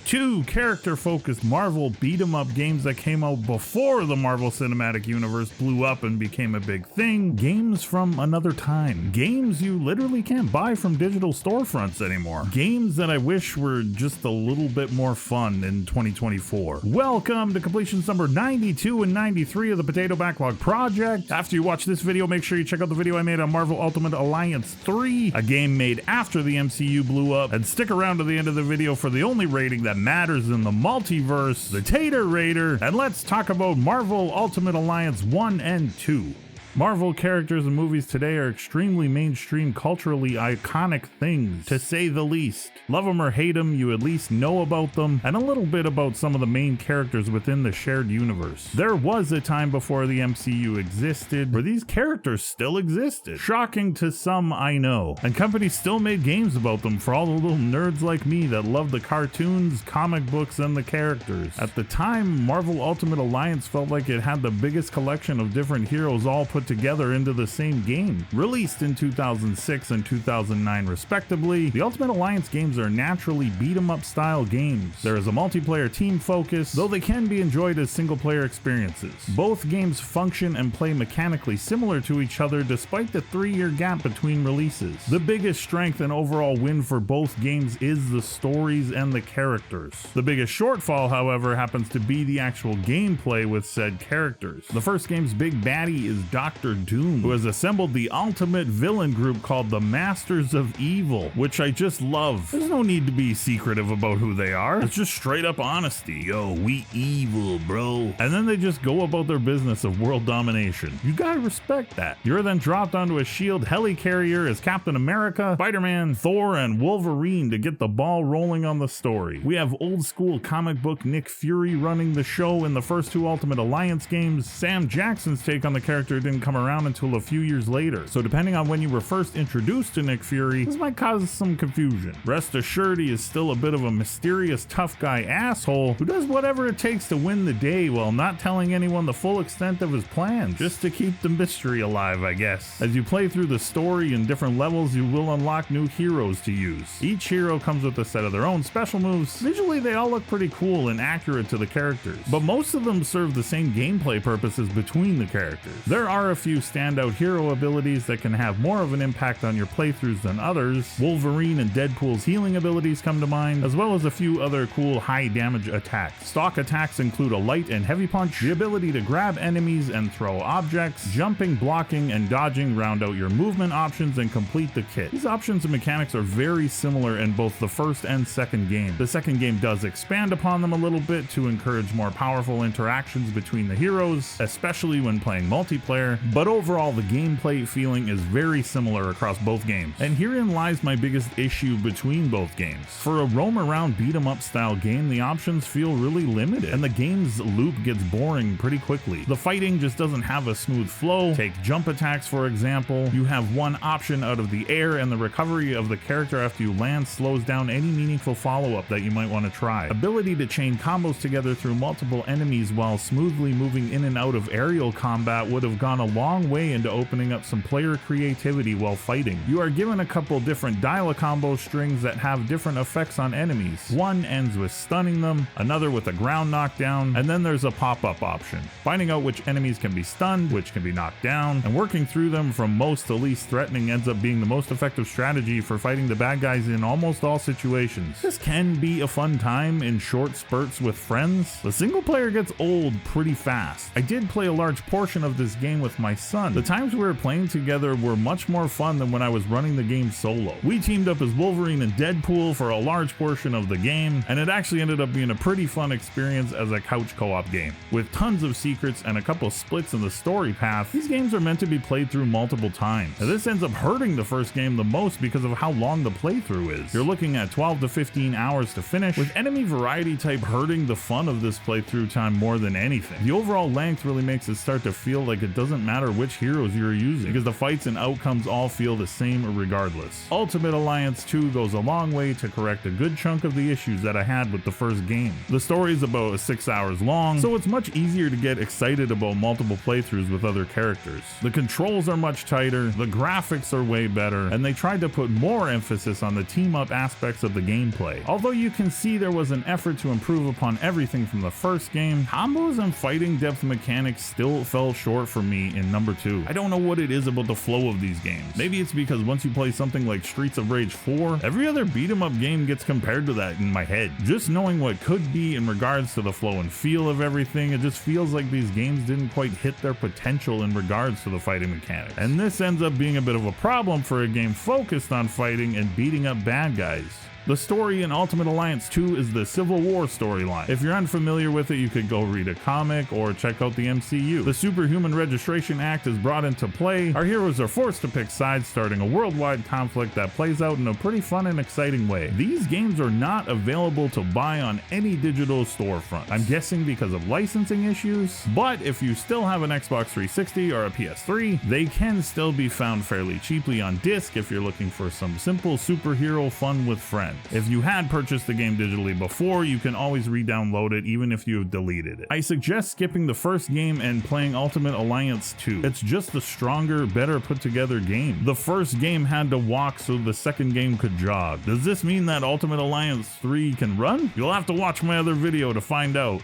2 character-focused Marvel beat-em-up games that came out before the Marvel Cinematic Universe blew up and became a big thing. Games from another time. Games you literally can't buy from digital storefronts anymore. Games that I wish were just a little bit more fun in 2024. Welcome to completions number 92 and 93 of the Potato Backlog Project. After you watch this video, make sure you check out the video I made on Marvel Ultimate Alliance 3, a game made after the MCU blew up, and stick around to the end of the video for the only rating that matters in the multiverse, the Tater Raider, and let's talk about Marvel Ultimate Alliance 1 and 2. Marvel characters and movies today are extremely mainstream, culturally iconic things, to say the least. Love them or hate them, you at least know about them, and a little bit about some of the main characters within the shared universe. There was a time before the MCU existed where these characters still existed. Shocking to some, I know. And companies still made games about them for all the little nerds like me that love the cartoons, comic books, and the characters. At the time, Marvel Ultimate Alliance felt like it had the biggest collection of different heroes all put together into the same game. Released in 2006 and 2009 respectively, the Ultimate Alliance games are naturally beat-em-up style games. There is a multiplayer team focus, though they can be enjoyed as single-player experiences. Both games function and play mechanically similar to each other despite the 3-year gap between releases. The biggest strength and overall win for both games is the stories and the characters. The biggest shortfall, however, happens to be the actual gameplay with said characters. The first game's big baddie is Dr. Doom, who has assembled the ultimate villain group called the Masters of Evil, which I just love. There's no need to be secretive about who they are. It's just straight up honesty. Yo, we evil, bro. And then they just go about their business of world domination. You gotta respect that. You're then dropped onto a SHIELD helicarrier as Captain America, Spider-Man, Thor, and Wolverine to get the ball rolling on the story. We have old school comic book Nick Fury running the show in the first 2 Ultimate Alliance games. Sam Jackson's take on the character didn't come around until a few years later, so depending on when you were first introduced to Nick Fury, this might cause some confusion. Rest assured, he is still a bit of a mysterious tough guy asshole who does whatever it takes to win the day while not telling anyone the full extent of his plans, just to keep the mystery alive, I guess. As you play through the story in different levels, you will unlock new heroes to use. Each hero comes with a set of their own special moves. Visually, they all look pretty cool and accurate to the characters, but most of them serve the same gameplay purposes between the characters. There are a few standout hero abilities that can have more of an impact on your playthroughs than others. Wolverine and Deadpool's healing abilities come to mind, as well as a few other cool high damage attacks. Stock attacks include a light and heavy punch, the ability to grab enemies and throw objects, jumping, blocking, and dodging round out your movement options and complete the kit. These options and mechanics are very similar in both the first and second game. The second game does expand upon them a little bit to encourage more powerful interactions between the heroes, especially when playing multiplayer, but overall the gameplay feeling is very similar across both games. And herein lies my biggest issue between both games. For a roam around beat 'em up style game, the options feel really limited, and the game's loop gets boring pretty quickly. The fighting just doesn't have a smooth flow. Take jump attacks for example. You have one option out of the air, and the recovery of the character after you land slows down any meaningful follow-up that you might want to try. Ability to chain combos together through multiple enemies while smoothly moving in and out of aerial combat would have gone a long way into opening up some player creativity while fighting. You are given a couple different dial-a-combo strings that have different effects on enemies. One ends with stunning them, another with a ground knockdown, and then there's a pop-up option. Finding out which enemies can be stunned, which can be knocked down, and working through them from most to least threatening ends up being the most effective strategy for fighting the bad guys in almost all situations. This can be a fun time in short spurts with friends. The single player gets old pretty fast. I did play a large portion of this game with my son. The times we were playing together were much more fun than when I was running the game solo. We teamed up as Wolverine and Deadpool for a large portion of the game, and it actually ended up being a pretty fun experience as a couch co-op game. With tons of secrets and a couple splits in the story path, these games are meant to be played through multiple times. Now, this ends up hurting the first game the most because of how long the playthrough is. You're looking at 12 to 15 hours to finish, with enemy variety type hurting the fun of this playthrough time more than anything. The overall length really makes it start to feel like it doesn't matter which heroes you're using, because the fights and outcomes all feel the same regardless. Ultimate Alliance 2 goes a long way to correct a good chunk of the issues that I had with the first game. The story is about 6 hours long, so it's much easier to get excited about multiple playthroughs with other characters. The controls are much tighter, the graphics are way better, and they tried to put more emphasis on the team-up aspects of the gameplay. Although you can see there was an effort to improve upon everything from the first game, combos and fighting depth mechanics still fell short for me in number 2. I don't know what it is about the flow of these games. Maybe it's because once you play something like Streets of Rage 4, every other beat-em-up game gets compared to that in my head. Just knowing what could be in regards to the flow and feel of everything, it just feels like these games didn't quite hit their potential in regards to the fighting mechanics. And this ends up being a bit of a problem for a game focused on fighting and beating up bad guys. The story in Ultimate Alliance 2 is the Civil War storyline. If you're unfamiliar with it, you could go read a comic or check out the MCU. The Superhuman Registration Act is brought into play. Our heroes are forced to pick sides, starting a worldwide conflict that plays out in a pretty fun and exciting way. These games are not available to buy on any digital storefront. I'm guessing because of licensing issues, but if you still have an Xbox 360 or a PS3, they can still be found fairly cheaply on disc if you're looking for some simple superhero fun with friends. If you had purchased the game digitally before, you can always re-download it even if you have deleted it. I suggest skipping the first game and playing Ultimate Alliance 2. It's just a stronger, better put together game. The first game had to walk so the second game could jog. Does this mean that Ultimate Alliance 3 can run? You'll have to watch my other video to find out.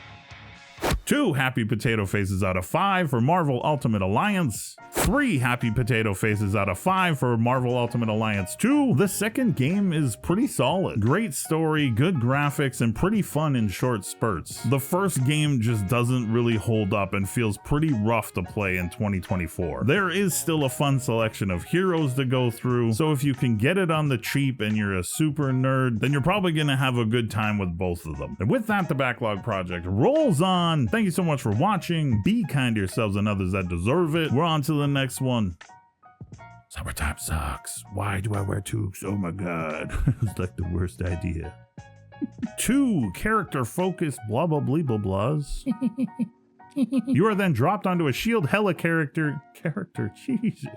2 happy potato faces out of 5 for Marvel Ultimate Alliance. 3 happy potato faces out of 5 for Marvel Ultimate Alliance 2. The second game is pretty solid. Great story, good graphics, and pretty fun in short spurts. The first game just doesn't really hold up and feels pretty rough to play in 2024. There is still a fun selection of heroes to go through, so if you can get it on the cheap and you're a super nerd, then you're probably gonna have a good time with both of them. And with that, the Backlog Project rolls on. Thank you so much for watching. Be kind to yourselves and others that deserve it. We're on to the next one. Summertime sucks. Why do I wear tubes? Oh my god. It's like the worst idea. 2 character focused blah blah blah blah blahs. You are then dropped onto a shield hella character. Jesus.